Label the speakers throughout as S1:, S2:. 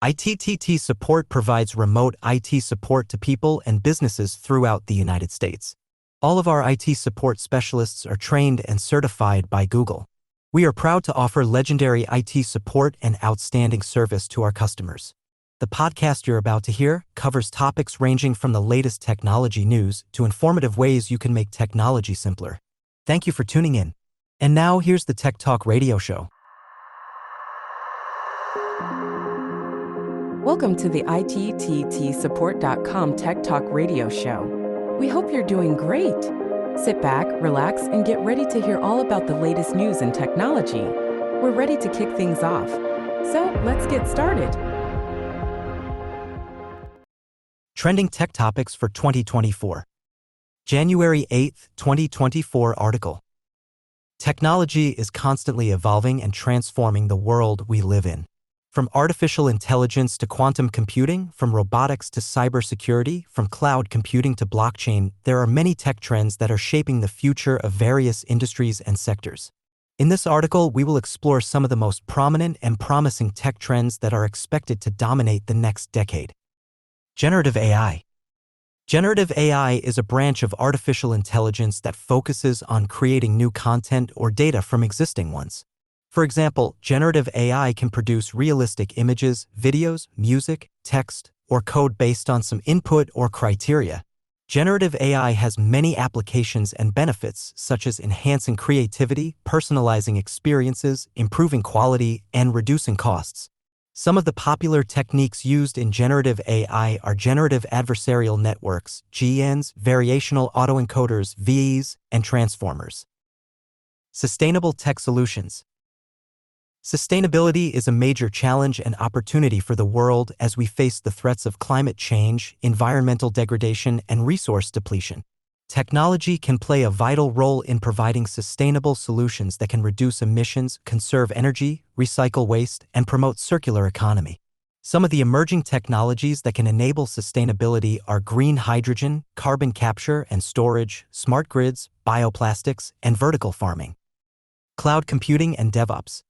S1: ITTT Support provides remote IT support to people and businesses throughout the United States. All of our IT support specialists are trained and certified by Google. We are proud to offer legendary IT support and outstanding service to our customers. The podcast you're about to hear covers topics ranging from the latest technology news to informative ways you can make technology simpler. Thank you for tuning in. And now here's the Tech Talk Radio Show.
S2: Welcome to the ITTTSupport.com Tech Talk Radio Show. We hope you're doing great. Sit back, relax, and get ready to hear all about the latest news and technology. We're ready to kick things off. So let's get started.
S1: Trending Tech Topics for 2024. January 8, 2024 article. Technology is constantly evolving and transforming the world we live in. From artificial intelligence to quantum computing, from robotics to cybersecurity, from cloud computing to blockchain, there are many tech trends that are shaping the future of various industries and sectors. In this article, we will explore some of the most prominent and promising tech trends that are expected to dominate the next decade. Generative AI. Generative AI is a branch of artificial intelligence that focuses on creating new content or data from existing ones. For example, generative AI can produce realistic images, videos, music, text, or code based on some input or criteria. Generative AI has many applications and benefits, such as enhancing creativity, personalizing experiences, improving quality, and reducing costs. Some of the popular techniques used in generative AI are generative adversarial networks, GNs, variational autoencoders, VEs, and transformers. Sustainable tech solutions. Sustainability is a major challenge and opportunity for the world as we face the threats of climate change, environmental degradation, and resource depletion. Technology can play a vital role in providing sustainable solutions that can reduce emissions, conserve energy, recycle waste, and promote circular economy. Some of the emerging technologies that can enable sustainability are green hydrogen, carbon capture and storage, smart grids, bioplastics, and vertical farming. Cloud computing and DevOps.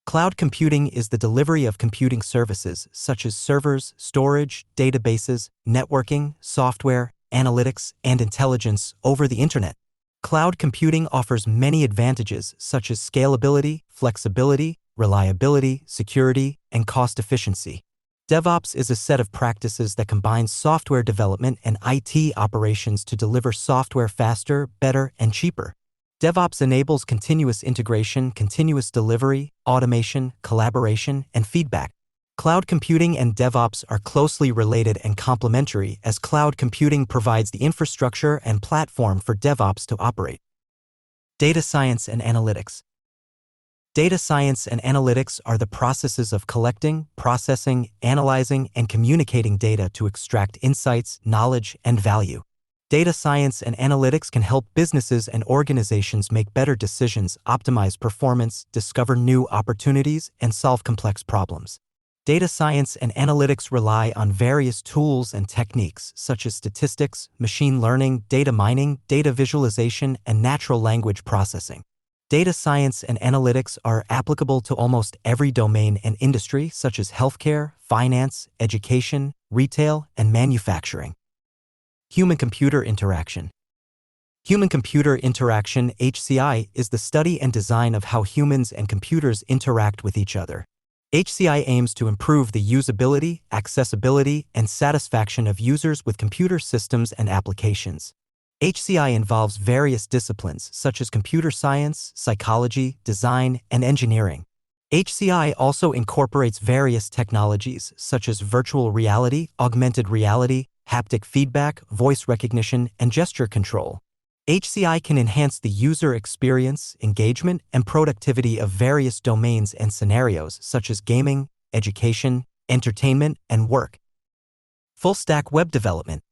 S1: Cloud computing is the delivery of computing services such as servers, storage, databases, networking, software, analytics, and intelligence over the internet. Cloud computing offers many advantages such as scalability, flexibility, reliability, security, and cost efficiency. DevOps is a set of practices that combines software development and IT operations to deliver software faster, better, and cheaper. DevOps enables continuous integration, continuous delivery, automation, collaboration, and feedback. Cloud computing and DevOps are closely related and complementary as cloud computing provides the infrastructure and platform for DevOps to operate. Data science and analytics. Data science and analytics are the processes of collecting, processing, analyzing, and communicating data to extract insights, knowledge, and value. Data science and analytics can help businesses and organizations make better decisions, optimize performance, discover new opportunities, and solve complex problems. Data science and analytics rely on various tools and techniques such as statistics, machine learning, data mining, data visualization, and natural language processing. Data science and analytics are applicable to almost every domain and industry such as healthcare, finance, education, retail, and manufacturing. Human-computer interaction. Human-computer interaction (HCI) is the study and design of how humans and computers interact with each other. HCI aims to improve the usability, accessibility, and satisfaction of users with computer systems and applications. HCI involves various disciplines such as computer science, psychology, design, and engineering. HCI also incorporates various technologies such as virtual reality, augmented reality, haptic feedback, voice recognition, and gesture control. HCI can enhance the user experience, engagement, and productivity of various domains and scenarios such as gaming, education, entertainment, and work. Full-stack web development.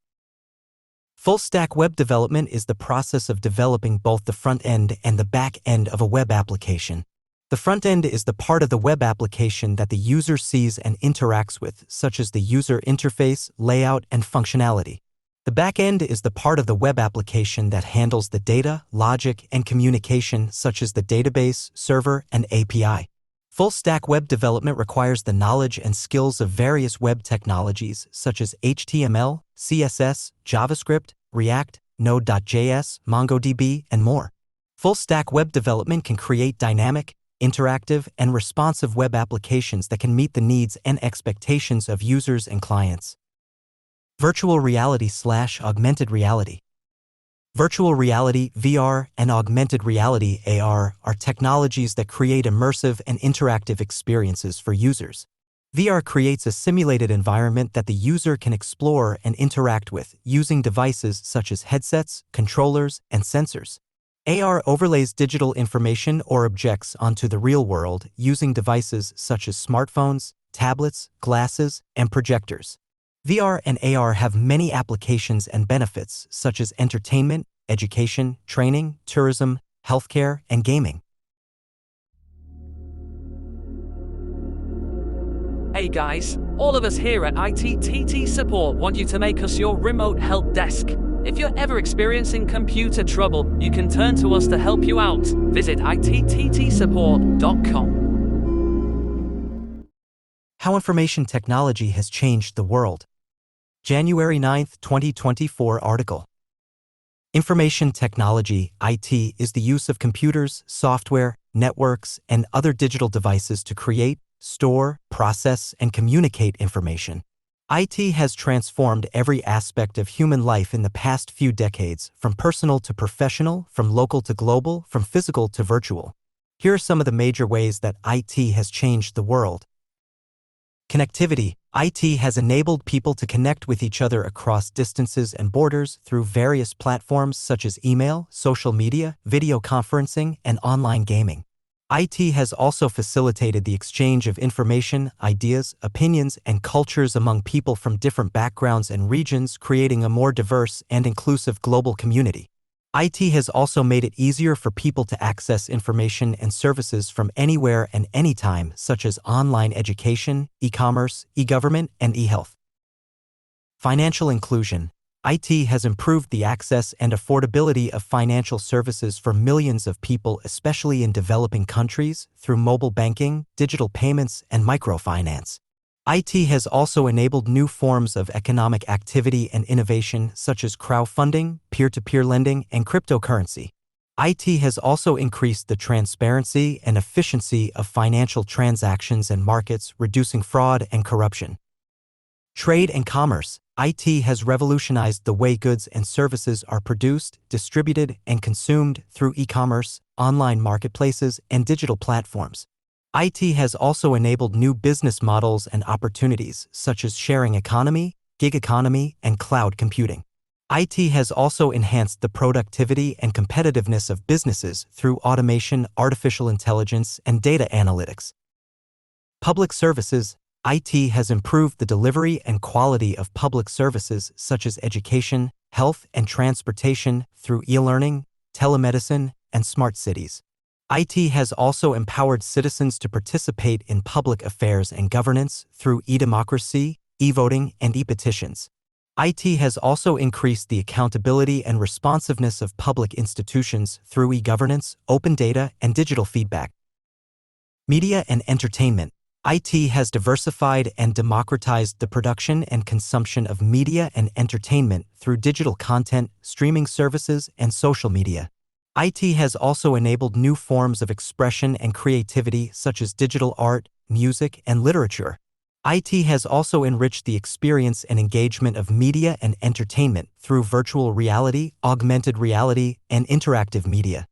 S1: Full-stack web development is the process of developing both the front end and the back end of a web application. The front end is the part of the web application that the user sees and interacts with, such as the user interface, layout, and functionality. The back end is the part of the web application that handles the data, logic, and communication, such as the database, server, and API. Full-stack web development requires the knowledge and skills of various web technologies such as HTML, CSS, JavaScript, React, Node.js, MongoDB, and more. Full-stack web development can create dynamic, interactive, and responsive web applications that can meet the needs and expectations of users and clients. Virtual reality/augmented reality. Virtual reality, VR, and augmented reality, AR, are technologies that create immersive and interactive experiences for users. VR creates a simulated environment that the user can explore and interact with using devices such as headsets, controllers, and sensors. AR overlays digital information or objects onto the real world using devices such as smartphones, tablets, glasses, and projectors. VR and AR have many applications and benefits such as entertainment, education, training, tourism, healthcare, and gaming.
S3: Hey guys, all of us here at ITTT Support want you to make us your remote help desk. If you're ever experiencing computer trouble, you can turn to us to help you out. Visit ittsupport.com.
S1: How information technology has changed the world. January 9, 2024 article. Information technology, IT, is the use of computers, software, networks, and other digital devices to create, store, process, and communicate information. IT has transformed every aspect of human life in the past few decades, from personal to professional, from local to global, from physical to virtual. Here are some of the major ways that IT has changed the world. Connectivity. IT has enabled people to connect with each other across distances and borders through various platforms such as email, social media, video conferencing, and online gaming. IT has also facilitated the exchange of information, ideas, opinions, and cultures among people from different backgrounds and regions, creating a more diverse and inclusive global community. IT has also made it easier for people to access information and services from anywhere and anytime, such as online education, e-commerce, e-government, and e-health. Financial inclusion. IT has improved the access and affordability of financial services for millions of people, especially in developing countries, through mobile banking, digital payments, and microfinance. IT has also enabled new forms of economic activity and innovation such as crowdfunding, peer-to-peer lending, and cryptocurrency. IT has also increased the transparency and efficiency of financial transactions and markets, reducing fraud and corruption. Trade and commerce. IT has revolutionized the way goods and services are produced, distributed, and consumed through e-commerce, online marketplaces, and digital platforms. IT has also enabled new business models and opportunities such as sharing economy, gig economy, and cloud computing. IT has also enhanced the productivity and competitiveness of businesses through automation, artificial intelligence, and data analytics. Public services. IT has improved the delivery and quality of public services such as education, health, and transportation through e-learning, telemedicine, and smart cities. IT has also empowered citizens to participate in public affairs and governance through e-democracy, e-voting, and e-petitions. IT has also increased the accountability and responsiveness of public institutions through e-governance, open data, and digital feedback. Media and entertainment. IT has diversified and democratized the production and consumption of media and entertainment through digital content, streaming services, and social media. IT has also enabled new forms of expression and creativity such as digital art, music, and literature. IT has also enriched the experience and engagement of media and entertainment through virtual reality, augmented reality, and interactive media.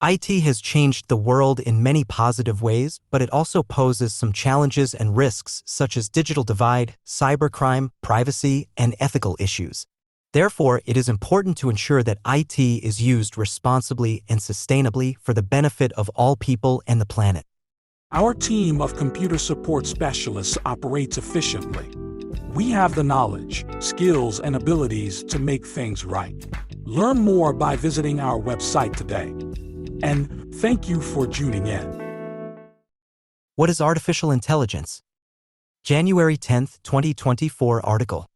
S1: IT has changed the world in many positive ways, but it also poses some challenges and risks such as digital divide, cybercrime, privacy, and ethical issues. Therefore, it is important to ensure that IT is used responsibly and sustainably for the benefit of all people and the planet.
S4: Our team of computer support specialists operates efficiently. We have the knowledge, skills, and abilities to make things right. Learn more by visiting our website today. And thank you for tuning in.
S1: What is artificial intelligence? January 10, 2024 article.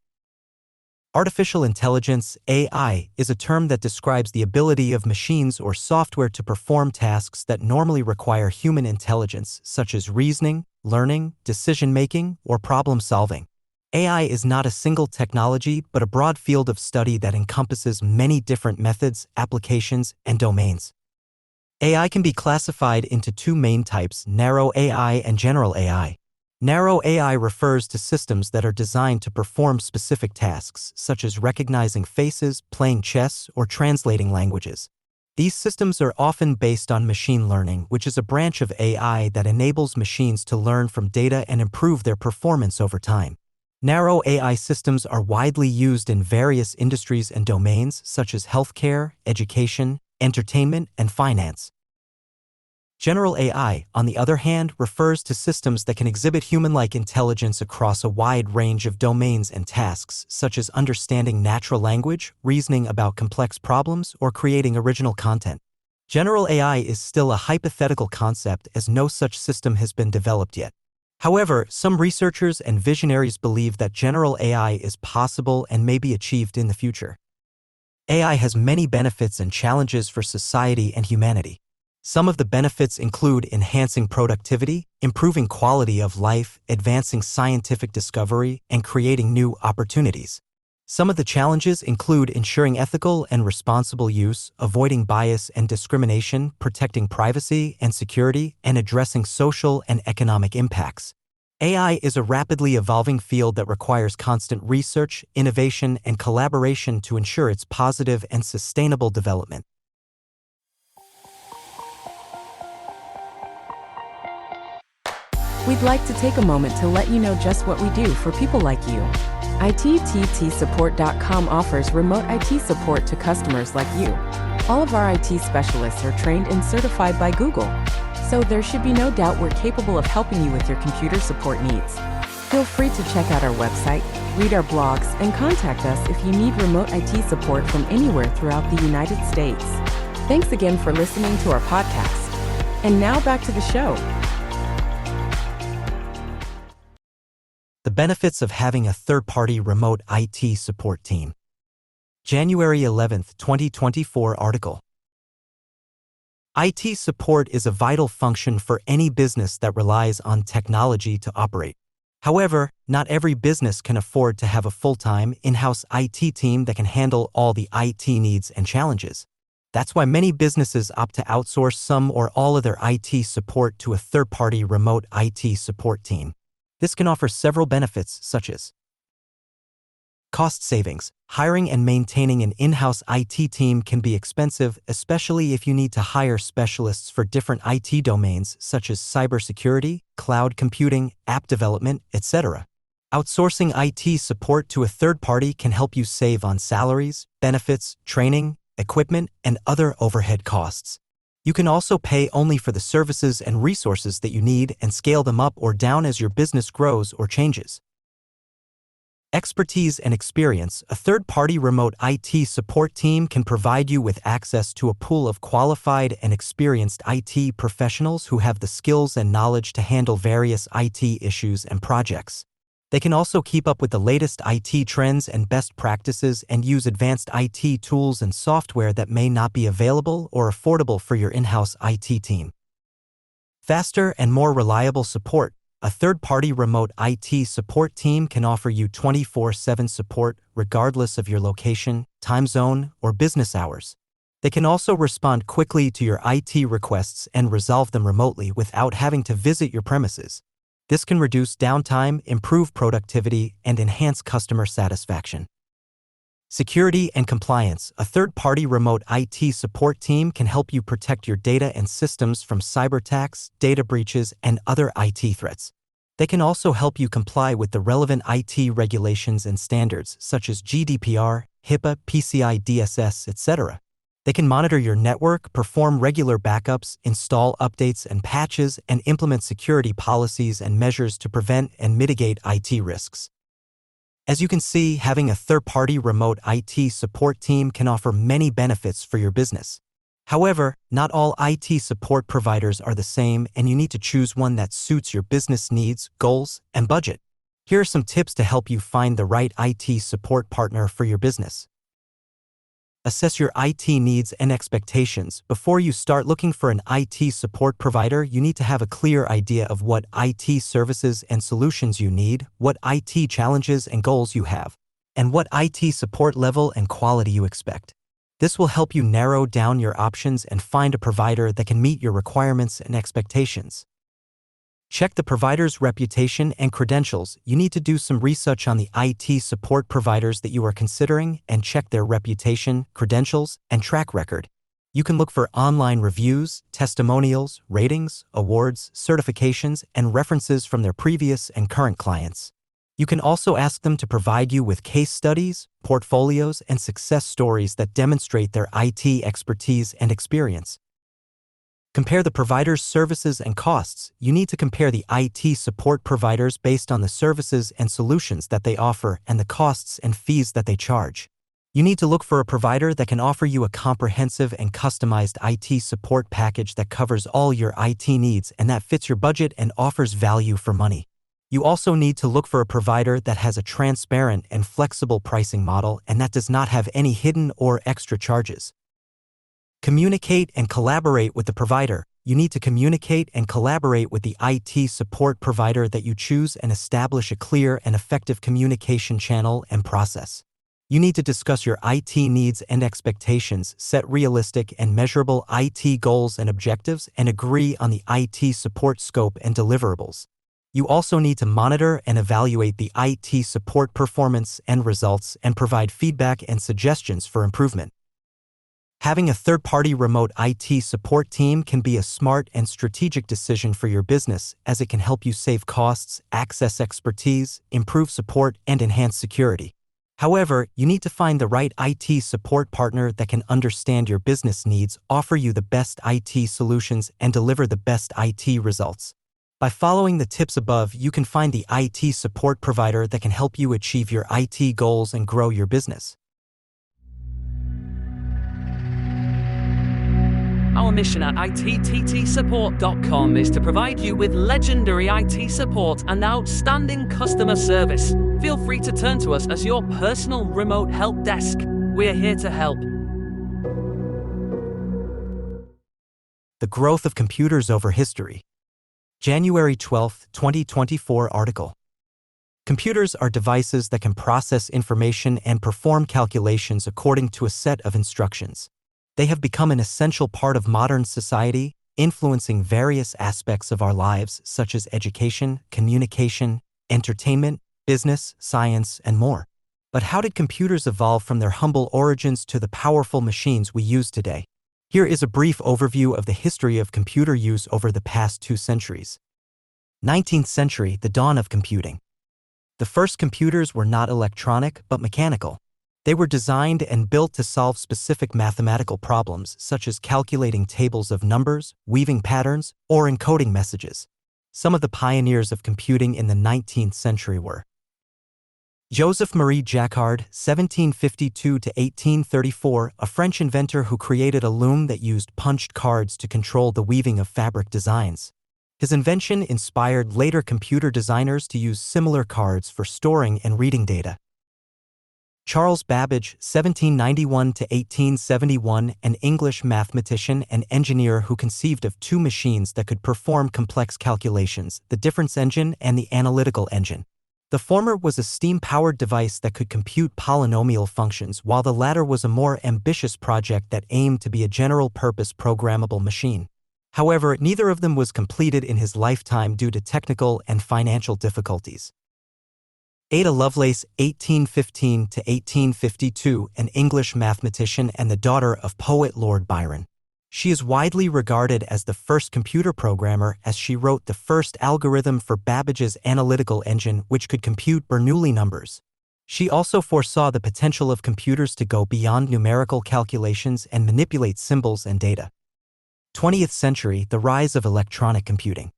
S1: Artificial intelligence, AI, is a term that describes the ability of machines or software to perform tasks that normally require human intelligence, such as reasoning, learning, decision-making, or problem-solving. AI is not a single technology, but a broad field of study that encompasses many different methods, applications, and domains. AI can be classified into two main types: narrow AI and general AI. Narrow AI refers to systems that are designed to perform specific tasks, such as recognizing faces, playing chess, or translating languages. These systems are often based on machine learning, which is a branch of AI that enables machines to learn from data and improve their performance over time. Narrow AI systems are widely used in various industries and domains, such as healthcare, education, entertainment, and finance. General AI, on the other hand, refers to systems that can exhibit human-like intelligence across a wide range of domains and tasks, such as understanding natural language, reasoning about complex problems, or creating original content. General AI is still a hypothetical concept as no such system has been developed yet. However, some researchers and visionaries believe that general AI is possible and may be achieved in the future. AI has many benefits and challenges for society and humanity. Some of the benefits include enhancing productivity, improving quality of life, advancing scientific discovery, and creating new opportunities. Some of the challenges include ensuring ethical and responsible use, avoiding bias and discrimination, protecting privacy and security, and addressing social and economic impacts. AI is a rapidly evolving field that requires constant research, innovation, and collaboration to ensure its positive and sustainable development.
S2: We'd like to take a moment to let you know just what we do for people like you. ITTSupport.com offers remote IT support to customers like you. All of our IT specialists are trained and certified by Google, so there should be no doubt we're capable of helping you with your computer support needs. Feel free to check out our website, read our blogs, and contact us if you need remote IT support from anywhere throughout the United States. Thanks again for listening to our podcast. And now back to the show.
S1: The benefits of having a third-party remote IT support team. January 11, 2024 article. IT support is a vital function for any business that relies on technology to operate. However, not every business can afford to have a full-time, in-house IT team that can handle all the IT needs and challenges. That's why many businesses opt to outsource some or all of their IT support to a third-party remote IT support team. This can offer several benefits, such as cost savings. Hiring and maintaining an in-house IT team can be expensive, especially if you need to hire specialists for different IT domains, such as cybersecurity, cloud computing, app development, etc. Outsourcing IT support to a third party can help you save on salaries, benefits, training, equipment, and other overhead costs. You can also pay only for the services and resources that you need and scale them up or down as your business grows or changes. Expertise and experience. A third-party remote IT support team can provide you with access to a pool of qualified and experienced IT professionals who have the skills and knowledge to handle various IT issues and projects. They can also keep up with the latest IT trends and best practices and use advanced IT tools and software that may not be available or affordable for your in-house IT team. Faster and more reliable support. A third-party remote IT support team can offer you 24/7 support regardless of your location, time zone, or business hours. They can also respond quickly to your IT requests and resolve them remotely without having to visit your premises. This can reduce downtime, improve productivity, and enhance customer satisfaction. Security and compliance. A third-party remote IT support team can help you protect your data and systems from cyber attacks, data breaches, and other IT threats. They can also help you comply with the relevant IT regulations and standards such as GDPR, HIPAA, PCI DSS, etc. They can monitor your network, perform regular backups, install updates and patches, and implement security policies and measures to prevent and mitigate IT risks. As you can see, having a third-party remote IT support team can offer many benefits for your business. However, not all IT support providers are the same, and you need to choose one that suits your business needs, goals, and budget. Here are some tips to help you find the right IT support partner for your business. Assess your IT needs and expectations. Before you start looking for an IT support provider, you need to have a clear idea of what IT services and solutions you need, what IT challenges and goals you have, and what IT support level and quality you expect. This will help you narrow down your options and find a provider that can meet your requirements and expectations. Check the provider's reputation and credentials. You need to do some research on the IT support providers that you are considering and check their reputation, credentials, and track record. You can look for online reviews, testimonials, ratings, awards, certifications, and references from their previous and current clients. You can also ask them to provide you with case studies, portfolios, and success stories that demonstrate their IT expertise and experience. Compare the provider's services and costs. You need to compare the IT support providers based on the services and solutions that they offer and the costs and fees that they charge. You need to look for a provider that can offer you a comprehensive and customized IT support package that covers all your IT needs and that fits your budget and offers value for money. You also need to look for a provider that has a transparent and flexible pricing model and that does not have any hidden or extra charges. Communicate and collaborate with the provider. You need to communicate and collaborate with the IT support provider that you choose and establish a clear and effective communication channel and process. You need to discuss your IT needs and expectations, set realistic and measurable IT goals and objectives, and agree on the IT support scope and deliverables. You also need to monitor and evaluate the IT support performance and results and provide feedback and suggestions for improvement. Having a third-party remote IT support team can be a smart and strategic decision for your business, as it can help you save costs, access expertise, improve support, and enhance security. However, you need to find the right IT support partner that can understand your business needs, offer you the best IT solutions, and deliver the best IT results. By following the tips above, you can find the IT support provider that can help you achieve your IT goals and grow your business.
S3: Our mission at ITTTsupport.com is to provide you with legendary IT support and outstanding customer service. Feel free to turn to us as your personal remote help desk. We're here to help.
S1: The growth of computers over history. January 12, 2024 article. Computers are devices that can process information and perform calculations according to a set of instructions. They have become an essential part of modern society, influencing various aspects of our lives such as education, communication, entertainment, business, science, and more. But how did computers evolve from their humble origins to the powerful machines we use today? Here is a brief overview of the history of computer use over the past 2 centuries. 19th century, the dawn of computing. The first computers were not electronic but mechanical. They were designed and built to solve specific mathematical problems such as calculating tables of numbers, weaving patterns, or encoding messages. Some of the pioneers of computing in the 19th century were Joseph-Marie Jacquard, 1752–1834, a French inventor who created a loom that used punched cards to control the weaving of fabric designs. His invention inspired later computer designers to use similar cards for storing and reading data. Charles Babbage, 1791–1871, an English mathematician and engineer who conceived of 2 machines that could perform complex calculations, the difference engine and the analytical engine. The former was a steam-powered device that could compute polynomial functions, while the latter was a more ambitious project that aimed to be a general-purpose programmable machine. However, neither of them was completed in his lifetime due to technical and financial difficulties. Ada Lovelace, 1815–1852, an English mathematician and the daughter of poet Lord Byron. She is widely regarded as the first computer programmer, as she wrote the first algorithm for Babbage's analytical engine, which could compute Bernoulli numbers. She also foresaw the potential of computers to go beyond numerical calculations and manipulate symbols and data. 20th century, the rise of electronic computing.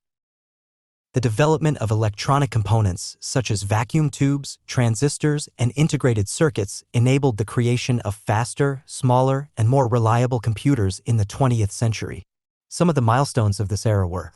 S1: The development of electronic components, such as vacuum tubes, transistors, and integrated circuits, enabled the creation of faster, smaller, and more reliable computers in the 20th century. Some of the milestones of this era were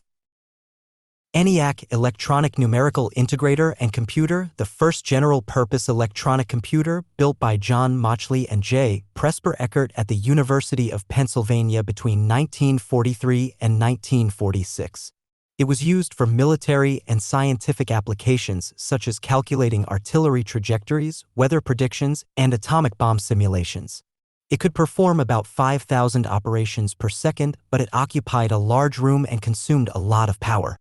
S1: ENIAC Electronic Numerical Integrator and Computer, the first general-purpose electronic computer built by John Mauchly and J. Presper Eckert at the University of Pennsylvania between 1943 and 1946. It was used for military and scientific applications such as calculating artillery trajectories, weather predictions, and atomic bomb simulations. It could perform about 5,000 operations per second, but it occupied a large room and consumed a lot of power.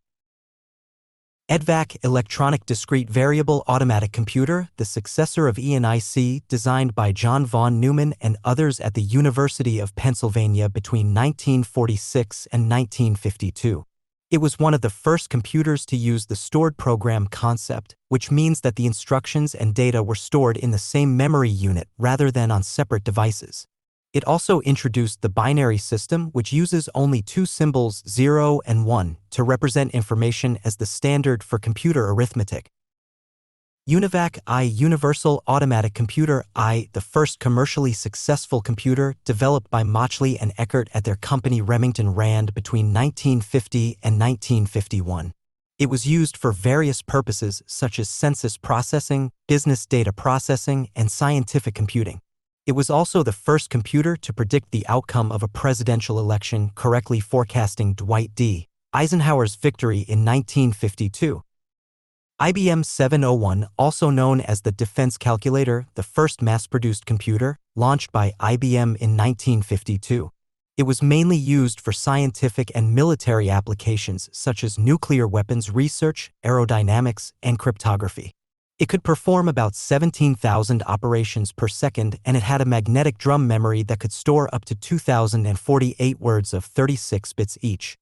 S1: EDVAC Electronic Discrete Variable Automatic Computer, the successor of ENIC, designed by John von Neumann and others at the University of Pennsylvania between 1946 and 1952. It was one of the first computers to use the stored program concept, which means that the instructions and data were stored in the same memory unit rather than on separate devices. It also introduced the binary system, which uses only two symbols 0 and 1 to represent information as the standard for computer arithmetic. UNIVAC I Universal Automatic Computer I, the first commercially successful computer developed by Mauchly and Eckert at their company Remington Rand between 1950 and 1951. It was used for various purposes such as census processing, business data processing, and scientific computing. It was also the first computer to predict the outcome of a presidential election, correctly forecasting Dwight D. Eisenhower's victory in 1952. IBM 701, also known as the Defense Calculator, the first mass-produced computer, launched by IBM in 1952. It was mainly used for scientific and military applications such as nuclear weapons research, aerodynamics, and cryptography. It could perform about 17,000 operations per second, and it had a magnetic drum memory that could store up to 2,048 words of 36 bits each.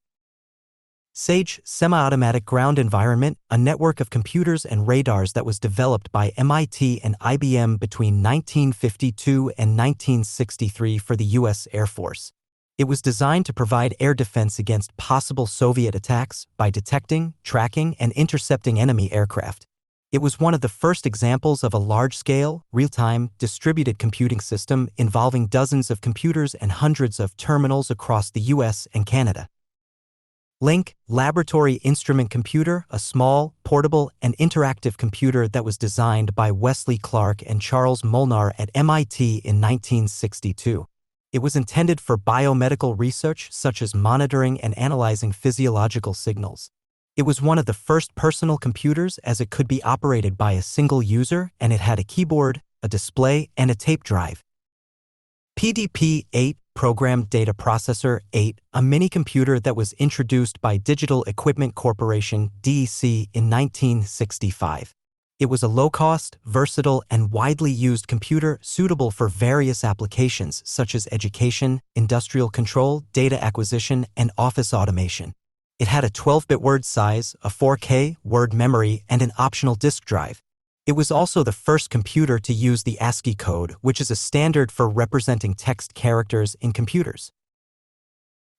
S1: SAGE Semi-Automatic Ground Environment, a network of computers and radars that was developed by MIT and IBM between 1952 and 1963 for the U.S. Air Force. It was designed to provide air defense against possible Soviet attacks by detecting, tracking, and intercepting enemy aircraft. It was one of the first examples of a large-scale, real-time, distributed computing system involving dozens of computers and hundreds of terminals across the US and Canada. LINC Laboratory Instrument Computer, a small, portable, and interactive computer that was designed by Wesley Clark and Charles Molnar at MIT in 1962. It was intended for biomedical research such as monitoring and analyzing physiological signals. It was one of the first personal computers as it could be operated by a single user, and it had a keyboard, a display, and a tape drive. PDP-8 Programmed Data Processor 8, a mini-computer that was introduced by Digital Equipment Corporation (DEC) in 1965. It was a low-cost, versatile, and widely used computer suitable for various applications such as education, industrial control, data acquisition, and office automation. It had a 12-bit word size, a 4K word memory, and an optional disk drive. It was also the first computer to use the ASCII code, which is a standard for representing text characters in computers.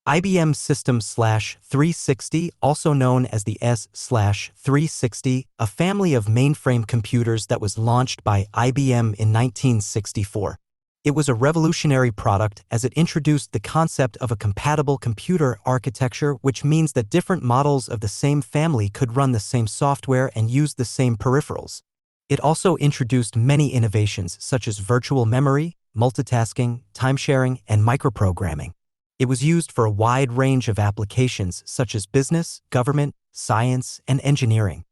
S1: IBM System/360, also known as the S/360, a family of mainframe computers that was launched by IBM in 1964. It was a revolutionary product as it introduced the concept of a compatible computer architecture, which means that different models of the same family could run the same software and use the same peripherals. It also introduced many innovations such as virtual memory, multitasking, time-sharing, and microprogramming. It was used for a wide range of applications such as business, government, science, and engineering.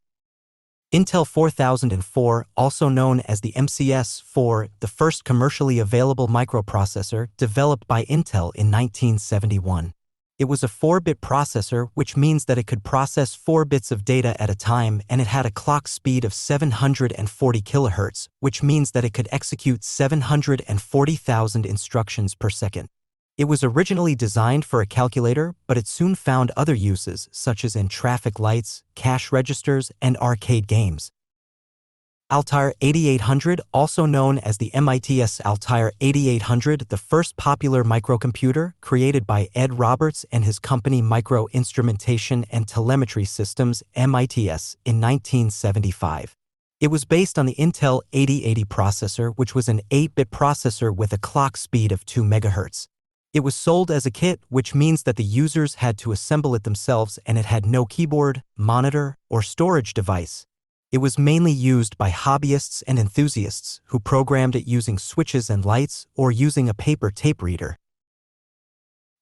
S1: Intel 4004, also known as the MCS-4, the first commercially available microprocessor developed by Intel in 1971. It was a 4-bit processor, which means that it could process 4 bits of data at a time, and it had a clock speed of 740 kHz, which means that it could execute 740,000 instructions per second. It was originally designed for a calculator, but it soon found other uses, such as in traffic lights, cash registers, and arcade games. Altair 8800, also known as the MIT's Altair 8800, the first popular microcomputer, created by Ed Roberts and his company Micro Instrumentation and Telemetry Systems, MITS, in 1975. It was based on the Intel 8080 processor, which was an 8-bit processor with a clock speed of 2 MHz. It was sold as a kit, which means that the users had to assemble it themselves, and it had no keyboard, monitor, or storage device. It was mainly used by hobbyists and enthusiasts who programmed it using switches and lights or using a paper tape reader.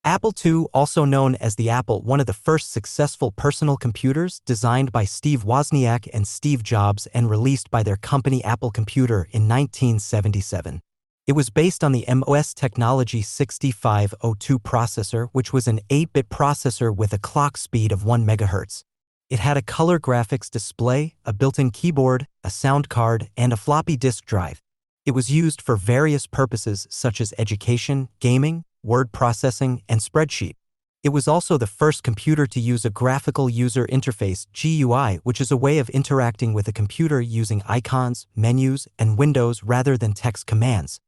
S1: Apple II, also known as the Apple, one of the first successful personal computers designed by Steve Wozniak and Steve Jobs and released by their company Apple Computer in 1977. It was based on the MOS Technology 6502 processor, which was an 8-bit processor with a clock speed of 1 MHz. It had a color graphics display, a built-in keyboard, a sound card, and a floppy disk drive. It was used for various purposes such as education, gaming, word processing, and spreadsheet. It was also the first computer to use a graphical user interface (GUI), which is a way of interacting with a computer using icons, menus, and windows rather than text commands.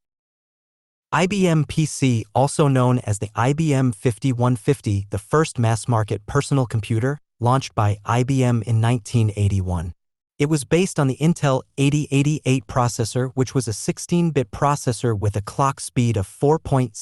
S1: IBM PC, also known as the IBM 5150, the first mass-market personal computer, launched by IBM in 1981. It was based on the Intel 8088 processor, which was a 16-bit processor with a clock speed of 4.77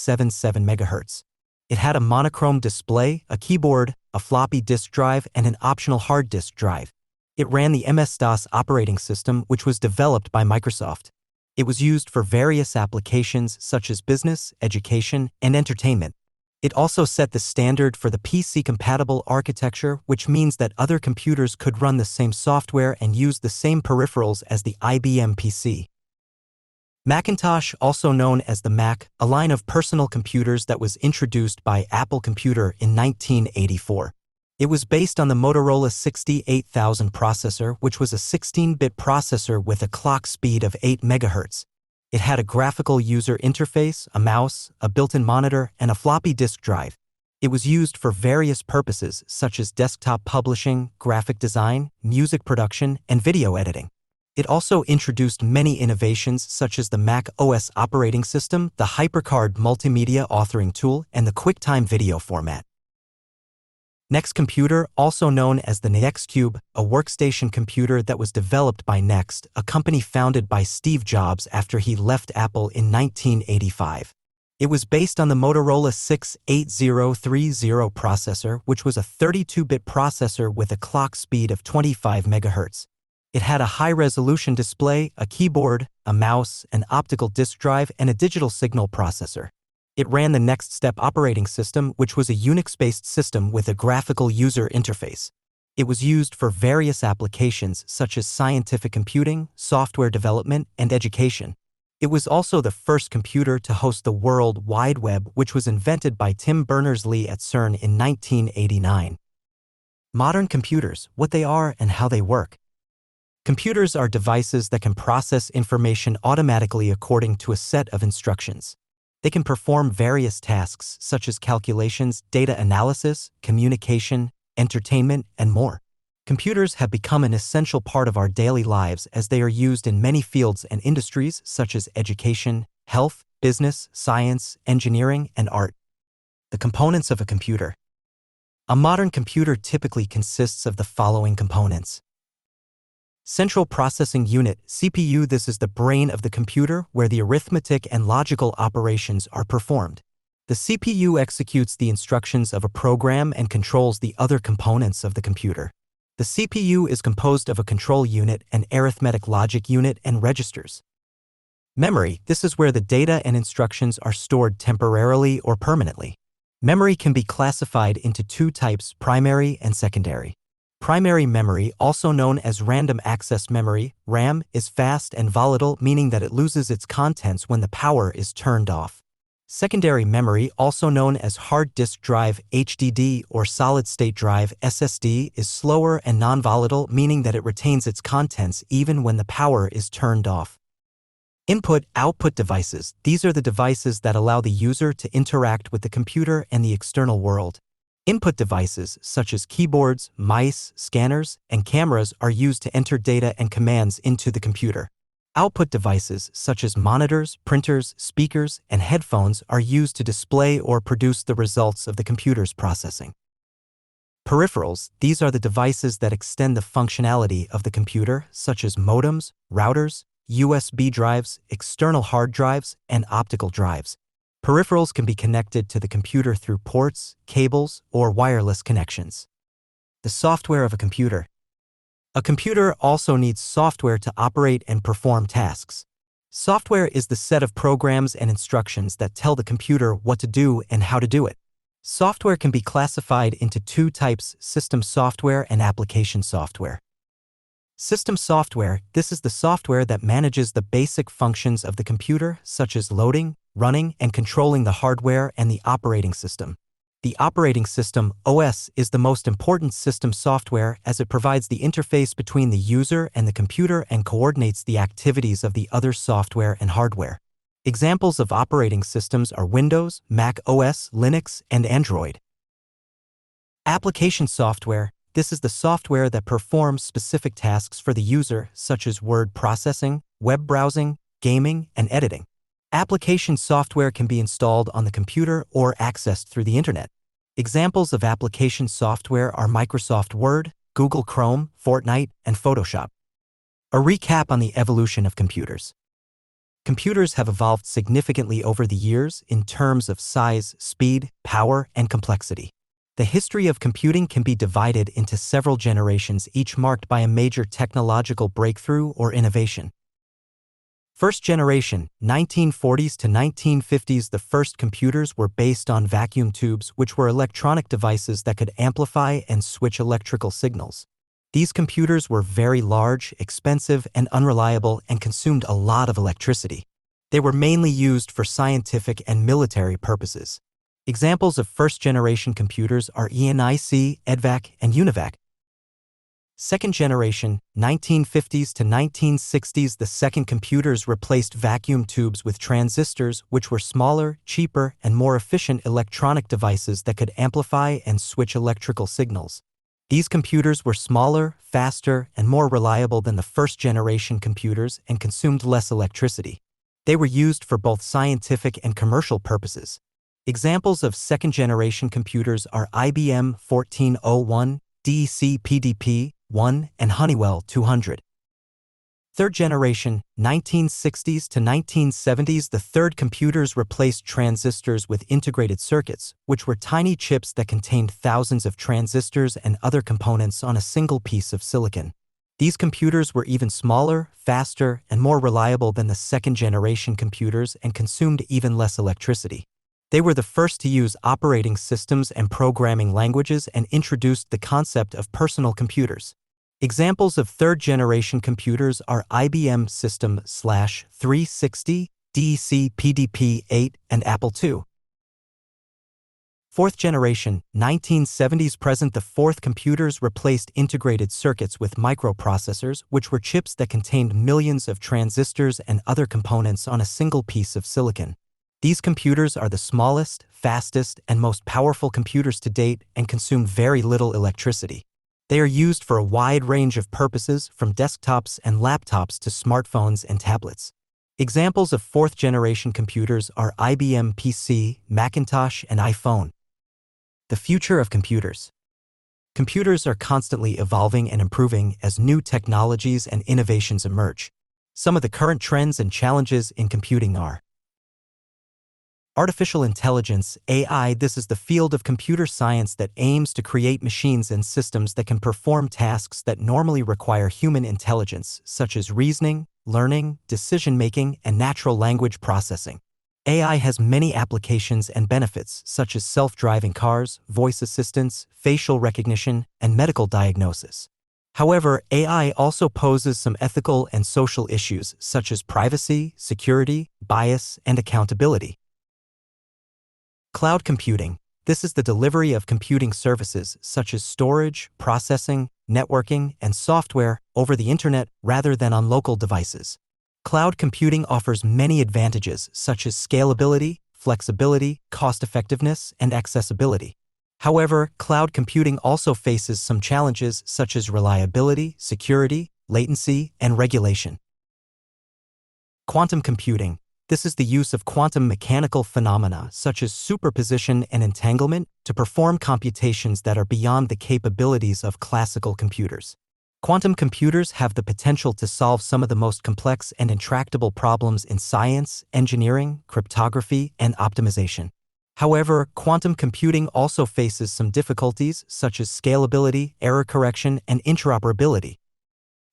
S1: MHz. It had a monochrome display, a keyboard, a floppy disk drive, and an optional hard disk drive. It ran the MS-DOS operating system, which was developed by Microsoft. It was used for various applications such as business, education, and entertainment. It also set the standard for the PC-compatible architecture, which means that other computers could run the same software and use the same peripherals as the IBM PC. Macintosh, also known as the Mac, a line of personal computers that was introduced by Apple Computer in 1984. It was based on the Motorola 68000 processor, which was a 16-bit processor with a clock speed of 8 MHz. It had a graphical user interface, a mouse, a built-in monitor, and a floppy disk drive. It was used for various purposes such as desktop publishing, graphic design, music production, and video editing. It also introduced many innovations such as the Mac OS operating system, the HyperCard multimedia authoring tool, and the QuickTime video format. NeXT Computer, also known as the NeXTcube, a workstation computer that was developed by NeXT, a company founded by Steve Jobs after he left Apple in 1985. It was based on the Motorola 68030 processor, which was a 32-bit processor with a clock speed of 25 MHz. It had a high-resolution display, a keyboard, a mouse, an optical disk drive, and a digital signal processor. It ran the NeXTSTEP operating system, which was a Unix-based system with a graphical user interface. It was used for various applications such as scientific computing, software development, and education. It was also the first computer to host the World Wide Web, which was invented by Tim Berners-Lee at CERN in 1989. Modern computers, what they are and how they work. Computers are devices that can process information automatically according to a set of instructions. They can perform various tasks such as calculations, data analysis, communication, entertainment, and more. Computers have become an essential part of our daily lives as they are used in many fields and industries such as education, health, business, science, engineering, and art. The components of a computer. A modern computer typically consists of the following components. Central Processing Unit, CPU. This is the brain of the computer where the arithmetic and logical operations are performed. The CPU executes the instructions of a program and controls the other components of the computer. The CPU is composed of a control unit, an arithmetic logic unit, and registers. Memory. This is where the data and instructions are stored temporarily or permanently. Memory can be classified into two types, primary and secondary. Primary memory, also known as random access memory, RAM, is fast and volatile, meaning that it loses its contents when the power is turned off. Secondary memory, also known as hard disk drive, HDD, or solid-state drive, SSD, is slower and non-volatile, meaning that it retains its contents even when the power is turned off. Input-output devices. These are the devices that allow the user to interact with the computer and the external world. Input devices, such as keyboards, mice, scanners, and cameras, are used to enter data and commands into the computer. Output devices, such as monitors, printers, speakers, and headphones, are used to display or produce the results of the computer's processing. Peripherals. These are the devices that extend the functionality of the computer, such as modems, routers, USB drives, external hard drives, and optical drives. Peripherals can be connected to the computer through ports, cables, or wireless connections. The software of a computer. A computer also needs software to operate and perform tasks. Software is the set of programs and instructions that tell the computer what to do and how to do it. Software can be classified into two types: system software and application software. System software, this is the software that manages the basic functions of the computer, such as loading, running, and controlling the hardware and the operating system. The operating system, OS, is the most important system software as it provides the interface between the user and the computer and coordinates the activities of the other software and hardware. Examples of operating systems are Windows, Mac OS, Linux, and Android. Application software, this is the software that performs specific tasks for the user, such as word processing, web browsing, gaming, and editing. Application software can be installed on the computer or accessed through the internet. Examples of application software are Microsoft Word, Google Chrome, Fortnite, and Photoshop. A recap on the evolution of computers. Computers have evolved significantly over the years in terms of size, speed, power, and complexity. The history of computing can be divided into several generations, each marked by a major technological breakthrough or innovation. First generation, 1940s to 1950s. The first computers were based on vacuum tubes, which were electronic devices that could amplify and switch electrical signals. These computers were very large, expensive, and unreliable and consumed a lot of electricity. They were mainly used for scientific and military purposes. Examples of first-generation computers are ENIC, EDVAC, and UNIVAC. Second generation, 1950s to 1960s. The second computers replaced vacuum tubes with transistors, which were smaller, cheaper, and more efficient electronic devices that could amplify and switch electrical signals. These computers were smaller, faster, and more reliable than the first-generation computers and consumed less electricity. They were used for both scientific and commercial purposes. Examples of second-generation computers are IBM 1401, DEC PDP-1, and Honeywell 200. Third generation, 1960s to 1970s. The third computers replaced transistors with integrated circuits, which were tiny chips that contained thousands of transistors and other components on a single piece of silicon. These computers were even smaller, faster, and more reliable than the second-generation computers and consumed even less electricity. They were the first to use operating systems and programming languages and introduced the concept of personal computers. Examples of third-generation computers are IBM System/360, DEC PDP-8, and Apple II. Fourth generation, 1970s present. The fourth computers replaced integrated circuits with microprocessors, which were chips that contained millions of transistors and other components on a single piece of silicon. These computers are the smallest, fastest, and most powerful computers to date and consume very little electricity. They are used for a wide range of purposes, from desktops and laptops to smartphones and tablets. Examples of fourth-generation computers are IBM PC, Macintosh, and iPhone. The future of computers. Computers are constantly evolving and improving as new technologies and innovations emerge. Some of the current trends and challenges in computing are: Artificial intelligence, AI. This is the field of computer science that aims to create machines and systems that can perform tasks that normally require human intelligence, such as reasoning, learning, decision-making, and natural language processing. AI has many applications and benefits, such as self-driving cars, voice assistants, facial recognition, and medical diagnosis. However, AI also poses some ethical and social issues, such as privacy, security, bias, and accountability. Cloud computing. This is the delivery of computing services such as storage, processing, networking, and software over the internet rather than on local devices. Cloud computing offers many advantages such as scalability, flexibility, cost-effectiveness, and accessibility. However, cloud computing also faces some challenges such as reliability, security, latency, and regulation. Quantum computing. This is the use of quantum mechanical phenomena such as superposition and entanglement to perform computations that are beyond the capabilities of classical computers. Quantum computers have the potential to solve some of the most complex and intractable problems in science, engineering, cryptography, and optimization. However, quantum computing also faces some difficulties such as scalability, error correction, and interoperability.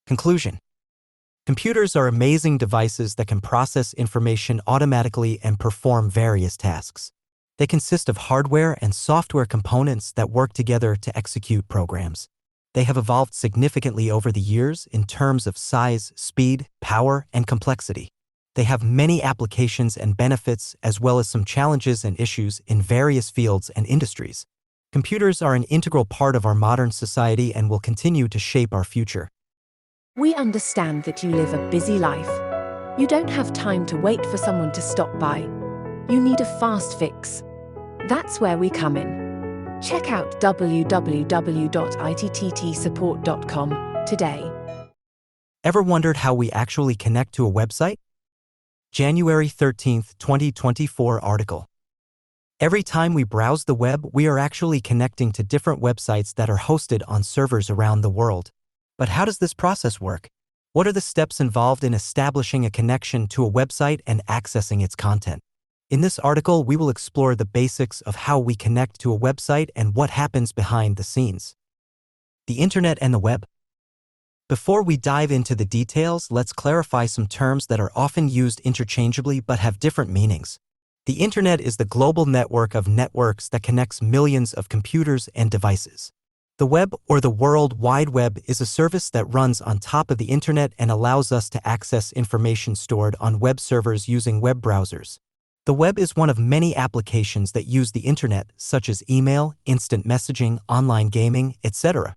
S1: Conclusion: computers are amazing devices that can process information automatically and perform various tasks. They consist of hardware and software components that work together to execute programs. They have evolved significantly over the years in terms of size, speed, power, and complexity. They have many applications and benefits, as well as some challenges and issues in various fields and industries. Computers are an integral part of our modern society and will continue to shape our future.
S5: We understand that you live a busy life. You don't have time to wait for someone to stop by. You need a fast fix. That's where we come in. Check out www.ittsupport.com today.
S1: Ever wondered how we actually connect to a website? January 13, 2024 article. Every time we browse the web, we are actually connecting to different websites that are hosted on servers around the world. But how does this process work? What are the steps involved in establishing a connection to a website and accessing its content? In this article, we will explore the basics of how we connect to a website and what happens behind the scenes. The Internet and the web. Before we dive into the details, let's clarify some terms that are often used interchangeably but have different meanings. The Internet is the global network of networks that connects millions of computers and devices. The web, or the World Wide Web, is a service that runs on top of the Internet and allows us to access information stored on web servers using web browsers. The web is one of many applications that use the Internet, such as email, instant messaging, online gaming, etc.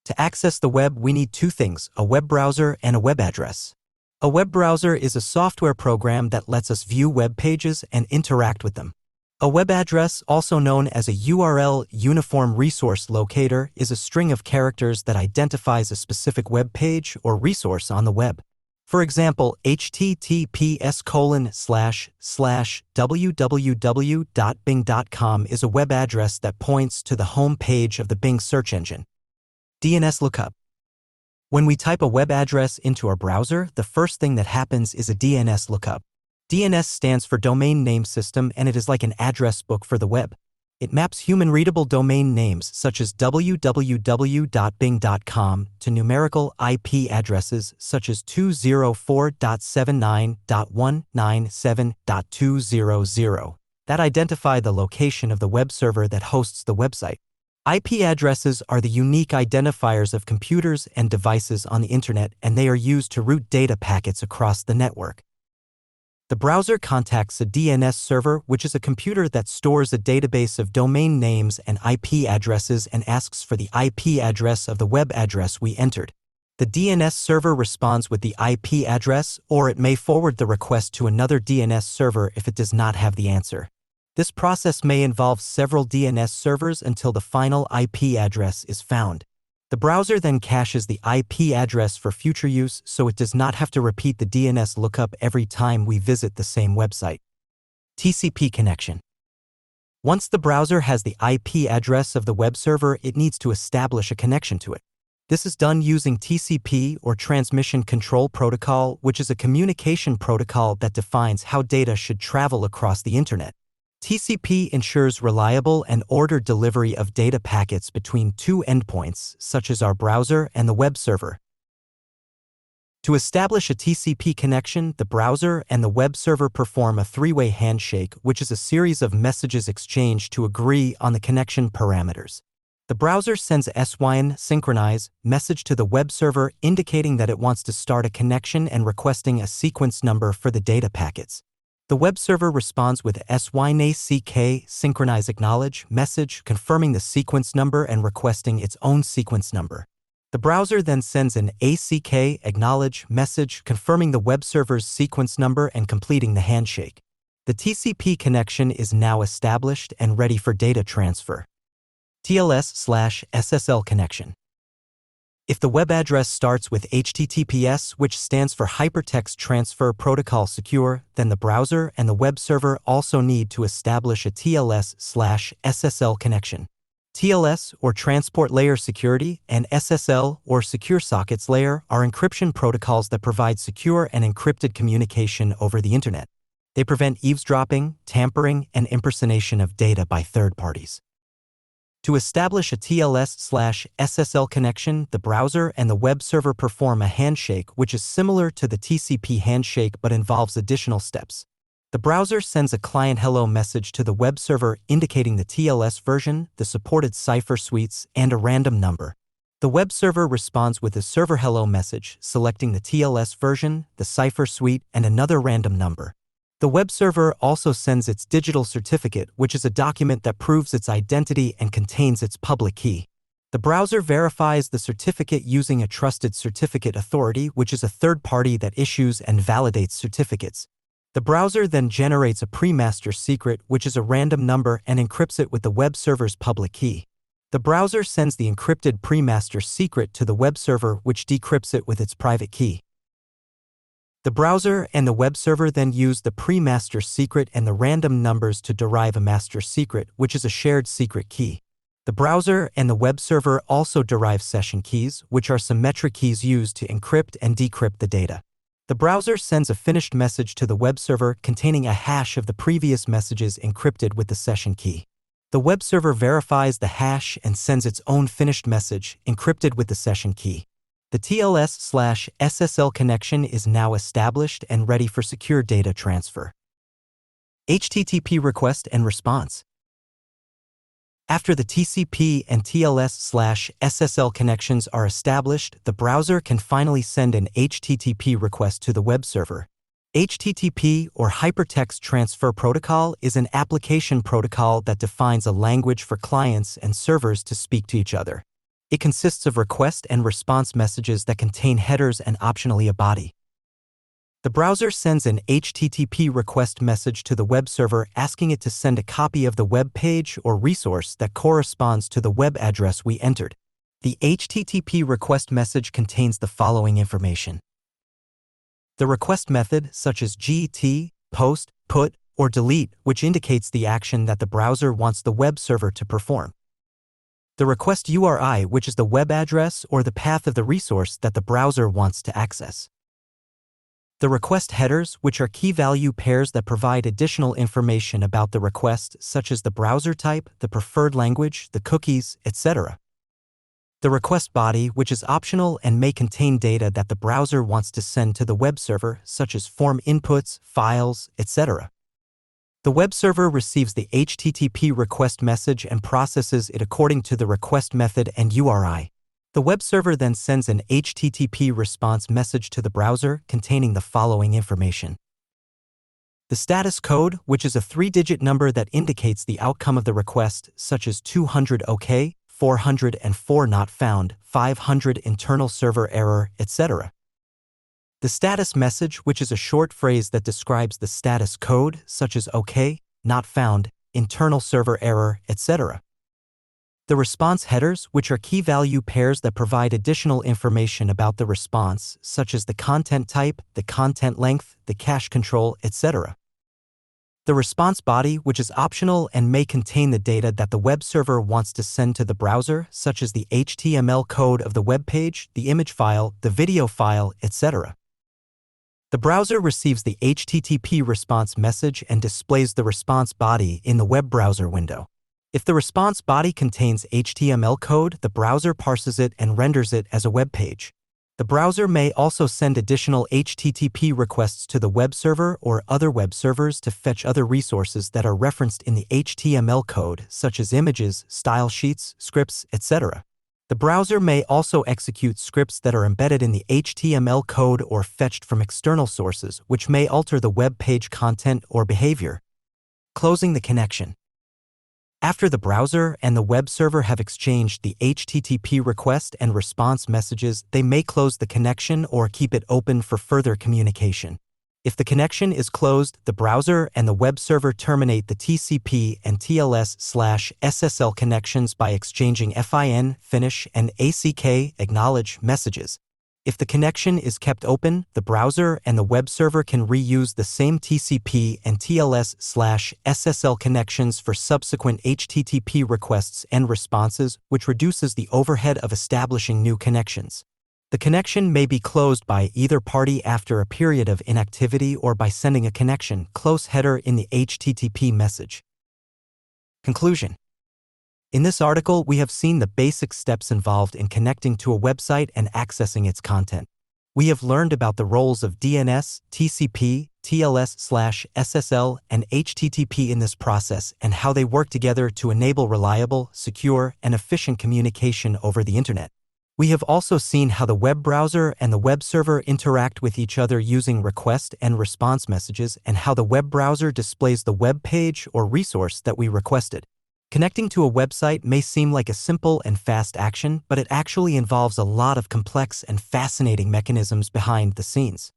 S1: To access the web, we need two things: a web browser and a web address. A web browser is a software program that lets us view web pages and interact with them. A web address, also known as a URL, Uniform Resource Locator, is a string of characters that identifies a specific web page or resource on the web. For example, https://www.bing.com is a web address that points to the home page of the Bing search engine. DNS lookup. When we type a web address into our browser, the first thing that happens is a DNS lookup. DNS stands for Domain Name System, and it is like an address book for the web. It maps human-readable domain names such as www.bing.com to numerical IP addresses such as 204.79.197.200 that identify the location of the web server that hosts the website. IP addresses are the unique identifiers of computers and devices on the Internet, and they are used to route data packets across the network. The browser contacts a DNS server, which is a computer that stores a database of domain names and IP addresses and asks for the IP address of the web address we entered. The DNS server responds with the IP address, or it may forward the request to another DNS server if it does not have the answer. This process may involve several DNS servers until the final IP address is found. The browser then caches the IP address for future use, so it does not have to repeat the DNS lookup every time we visit the same website. TCP connection. Once the browser has the IP address of the web server, it needs to establish a connection to it. This is done using TCP, or Transmission Control Protocol, which is a communication protocol that defines how data should travel across the Internet. TCP ensures reliable and ordered delivery of data packets between two endpoints, such as our browser and the web server. To establish a TCP connection, the browser and the web server perform a three-way handshake, which is a series of messages exchanged to agree on the connection parameters. The browser sends a SYN synchronize message to the web server indicating that it wants to start a connection and requesting a sequence number for the data packets. The web server responds with a SYN-ACK synchronize acknowledge message confirming the sequence number and requesting its own sequence number. The browser then sends an ACK acknowledge message confirming the web server's sequence number and completing the handshake. The TCP connection is now established and ready for data transfer. TLS/SSL connection. If the web address starts with HTTPS, which stands for Hypertext Transfer Protocol Secure, then the browser and the web server also need to establish a TLS/SSL connection. TLS or Transport Layer Security and SSL or Secure Sockets Layer are encryption protocols that provide secure and encrypted communication over the Internet. They prevent eavesdropping, tampering, and impersonation of data by third parties. To establish a TLS/SSL connection, the browser and the web server perform a handshake which is similar to the TCP handshake but involves additional steps. The browser sends a client hello message to the web server indicating the TLS version, the supported cipher suites, and a random number. The web server responds with a server hello message, selecting the TLS version, the cipher suite, and another random number. The web server also sends its digital certificate, which is a document that proves its identity and contains its public key. The browser verifies the certificate using a trusted certificate authority, which is a third party that issues and validates certificates. The browser then generates a pre-master secret, which is a random number, and encrypts it with the web server's public key. The browser sends the encrypted pre-master secret to the web server, which decrypts it with its private key. The browser and the web server then use the pre-master secret and the random numbers to derive a master secret, which is a shared secret key. The browser and the web server also derive session keys, which are symmetric keys used to encrypt and decrypt the data. The browser sends a finished message to the web server containing a hash of the previous messages encrypted with the session key. The web server verifies the hash and sends its own finished message encrypted with the session key. The TLS/SSL connection is now established and ready for secure data transfer. HTTP request and response. After the TCP and TLS/SSL connections are established, the browser can finally send an HTTP request to the web server. HTTP, or Hypertext Transfer Protocol, is an application protocol that defines a language for clients and servers to speak to each other. It consists of request and response messages that contain headers and optionally a body. The browser sends an HTTP request message to the web server asking it to send a copy of the web page or resource that corresponds to the web address we entered. The HTTP request message contains the following information. The request method, such as GET, POST, PUT, or DELETE, which indicates the action that the browser wants the web server to perform. The request URI, which is the web address or the path of the resource that the browser wants to access. The request headers, which are key value pairs that provide additional information about the request, such as the browser type, the preferred language, the cookies, etc. The request body, which is optional and may contain data that the browser wants to send to the web server, such as form inputs, files, etc. The web server receives the HTTP request message and processes it according to the request method and URI. The web server then sends an HTTP response message to the browser containing the following information. The status code, which is a 3-digit number that indicates the outcome of the request, such as 200 OK, 404 not found, 500 internal server error, etc. The status message, which is a short phrase that describes the status code, such as OK, not found, internal server error, etc. The response headers, which are key value pairs that provide additional information about the response, such as the content type, the content length, the cache control, etc. The response body, which is optional and may contain the data that the web server wants to send to the browser, such as the HTML code of the web page, the image file, the video file, etc. The browser receives the HTTP response message and displays the response body in the web browser window. If the response body contains HTML code, the browser parses it and renders it as a web page. The browser may also send additional HTTP requests to the web server or other web servers to fetch other resources that are referenced in the HTML code, such as images, style sheets, scripts, etc. The browser may also execute scripts that are embedded in the HTML code or fetched from external sources, which may alter the web page content or behavior. Closing the connection. After the browser and the web server have exchanged the HTTP request and response messages, they may close the connection or keep it open for further communication. If the connection is closed, the browser and the web server terminate the TCP and TLS/SSL connections by exchanging FIN, finish, and ACK, acknowledge messages. If the connection is kept open, the browser and the web server can reuse the same TCP and TLS/SSL connections for subsequent HTTP requests and responses, which reduces the overhead of establishing new connections. The connection may be closed by either party after a period of inactivity or by sending a connection close header in the HTTP message. Conclusion. In this article, we have seen the basic steps involved in connecting to a website and accessing its content. We have learned about the roles of DNS, TCP, TLS/SSL, and HTTP in this process and how they work together to enable reliable, secure, and efficient communication over the Internet. We have also seen how the web browser and the web server interact with each other using request and response messages and how the web browser displays the web page or resource that we requested. Connecting to a website may seem like a simple and fast action, but it actually involves a lot of complex and fascinating mechanisms behind the scenes.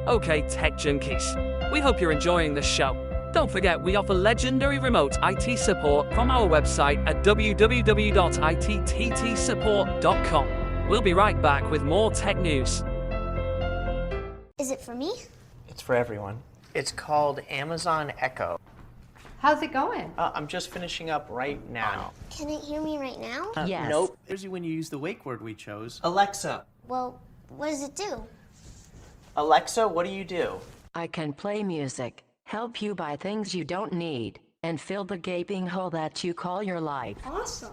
S3: Okay, Tech Junkies, we hope you're enjoying the show. Don't forget, we offer legendary remote IT support from our website at www.ittsupport.com. We'll be right back with more tech news.
S6: Is it for me?
S7: It's for everyone. It's called Amazon Echo.
S8: How's it going?
S7: I'm just finishing up right now.
S6: Can it hear me right now?
S8: Yes.
S7: Nope.
S9: Here's when you use the wake word we chose.
S7: Alexa.
S6: Well, what does it do?
S7: Alexa, what do you do?
S10: I can play music, help you buy things you don't need, and fill the gaping hole that you call your life.
S11: Awesome.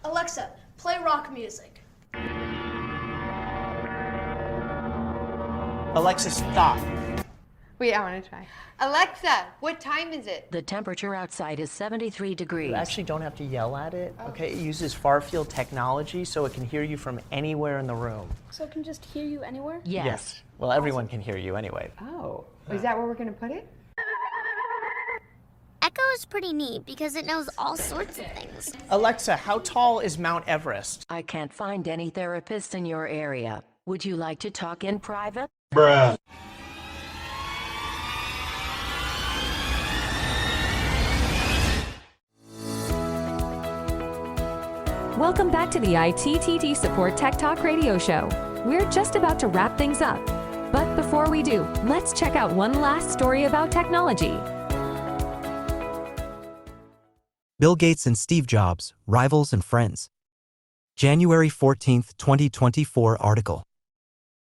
S11: Alexa, play rock music.
S7: Alexa, stop.
S8: Wait, I want to try. Alexa, what time is it?
S10: The temperature outside is 73 degrees.
S7: You actually don't have to yell at it, okay? It uses far-field technology so it can hear you from anywhere in the room.
S11: So it can just hear you anywhere?
S10: Yes.
S7: Well, everyone can hear you anyway.
S8: Oh, is that where we're going to put it?
S6: Echo is pretty neat because it knows all sorts of things.
S7: Alexa, how tall is Mount Everest?
S10: I can't find any therapists in your area. Would you like to talk in private?
S12: Welcome back to the ITTT Support Tech Talk radio show. We're just about to wrap things up. But before we do, let's check out one last story about technology.
S1: Bill Gates and Steve Jobs, rivals and friends. January 14, 2024 article.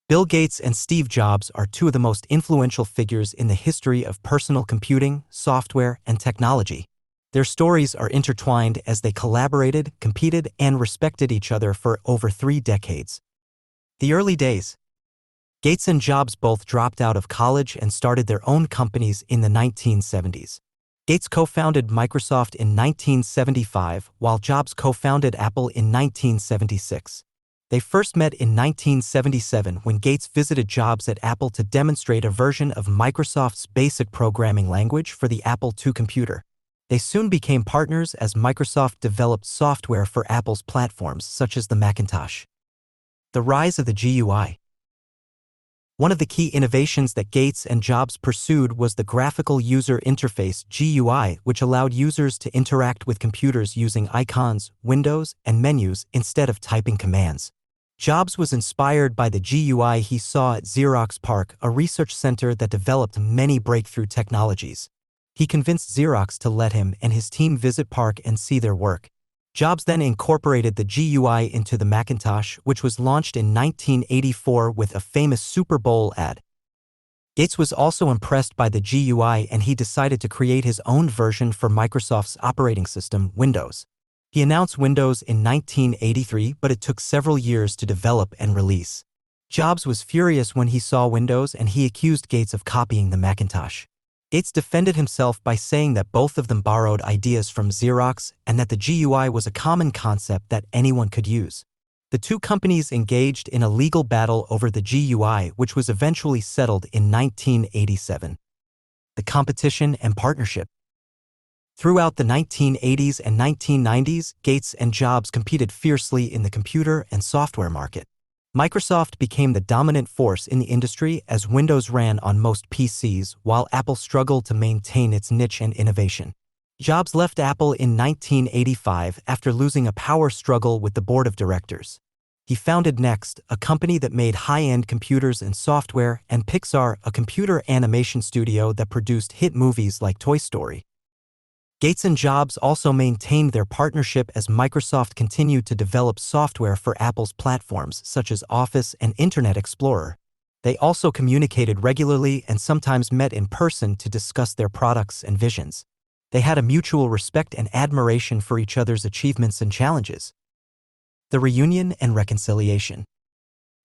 S1: Bill Gates and Steve Jobs are two of the most influential figures in the history of personal computing, software, and technology. Their stories are intertwined as they collaborated, competed, and respected each other for over 3 decades. The early days. Gates and Jobs both dropped out of college and started their own companies in the 1970s. Gates co-founded Microsoft in 1975, while Jobs co-founded Apple in 1976. They first met in 1977 when Gates visited Jobs at Apple to demonstrate a version of Microsoft's basic programming language for the Apple II computer. They soon became partners as Microsoft developed software for Apple's platforms such as the Macintosh. The rise of the GUI. One of the key innovations that Gates and Jobs pursued was the graphical user interface GUI, which allowed users to interact with computers using icons, windows, and menus instead of typing commands. Jobs was inspired by the GUI he saw at Xerox PARC, a research center that developed many breakthrough technologies. He convinced Xerox to let him and his team visit PARC and see their work. Jobs then incorporated the GUI into the Macintosh, which was launched in 1984 with a famous Super Bowl ad. Gates was also impressed by the GUI and he decided to create his own version for Microsoft's operating system, Windows. He announced Windows in 1983, but it took several years to develop and release. Jobs was furious when he saw Windows and he accused Gates of copying the Macintosh. Gates defended himself by saying that both of them borrowed ideas from Xerox and that the GUI was a common concept that anyone could use. The two companies engaged in a legal battle over the GUI, which was eventually settled in 1987. The competition and partnership. Throughout the 1980s and 1990s, Gates and Jobs competed fiercely in the computer and software market. Microsoft became the dominant force in the industry as Windows ran on most PCs, while Apple struggled to maintain its niche and innovation. Jobs left Apple in 1985 after losing a power struggle with the board of directors. He founded Next, a company that made high-end computers and software, and Pixar, a computer animation studio that produced hit movies like Toy Story. Gates and Jobs also maintained their partnership as Microsoft continued to develop software for Apple's platforms such as Office and Internet Explorer. They also communicated regularly and sometimes met in person to discuss their products and visions. They had a mutual respect and admiration for each other's achievements and challenges. The reunion and reconciliation.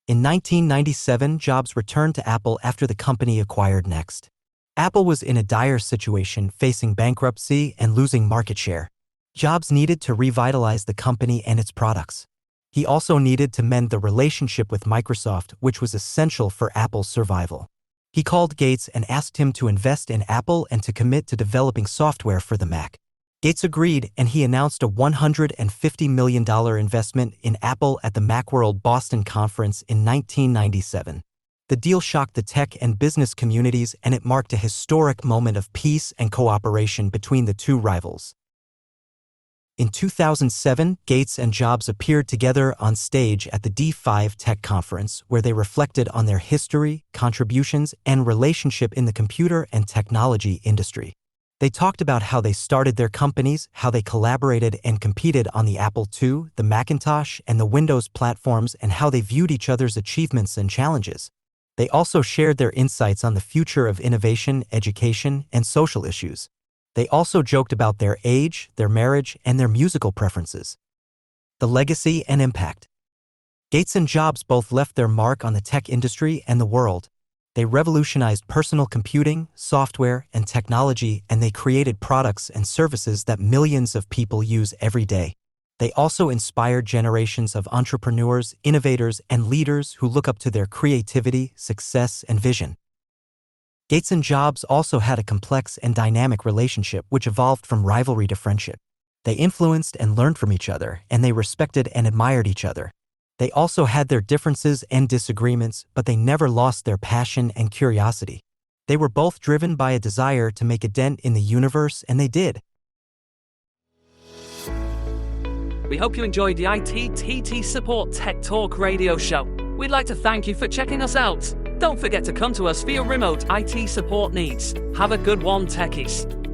S1: In 1997, Jobs returned to Apple after the company acquired Next. Apple was in a dire situation, facing bankruptcy and losing market share. Jobs needed to revitalize the company and its products. He also needed to mend the relationship with Microsoft, which was essential for Apple's survival. He called Gates and asked him to invest in Apple and to commit to developing software for the Mac. Gates agreed, and he announced a $150 million investment in Apple at the Macworld Boston Conference in 1997. The deal shocked the tech and business communities, and it marked a historic moment of peace and cooperation between the two rivals. In 2007, Gates and Jobs appeared together on stage at the D5 Tech Conference, where they reflected on their history, contributions, and relationship in the computer and technology industry. They talked about how they started their companies, how they collaborated and competed on the Apple II, the Macintosh, and the Windows platforms, and how they viewed each other's achievements and challenges. They also shared their insights on the future of innovation, education, and social issues. They also joked about their age, their marriage, and their musical preferences. The legacy and impact. Gates and Jobs both left their mark on the tech industry and the world. They revolutionized personal computing, software, and technology, and they created products and services that millions of people use every day. They also inspired generations of entrepreneurs, innovators, and leaders who look up to their creativity, success, and vision. Gates and Jobs also had a complex and dynamic relationship which evolved from rivalry to friendship. They influenced and learned from each other, and they respected and admired each other. They also had their differences and disagreements, but they never lost their passion and curiosity. They were both driven by a desire to make a dent in the universe, and they did.
S3: We hope you enjoyed the ITTT Support Tech Talk radio show. We'd like to thank you for checking us out. Don't forget to come to us for your remote IT support needs. Have a good one, techies.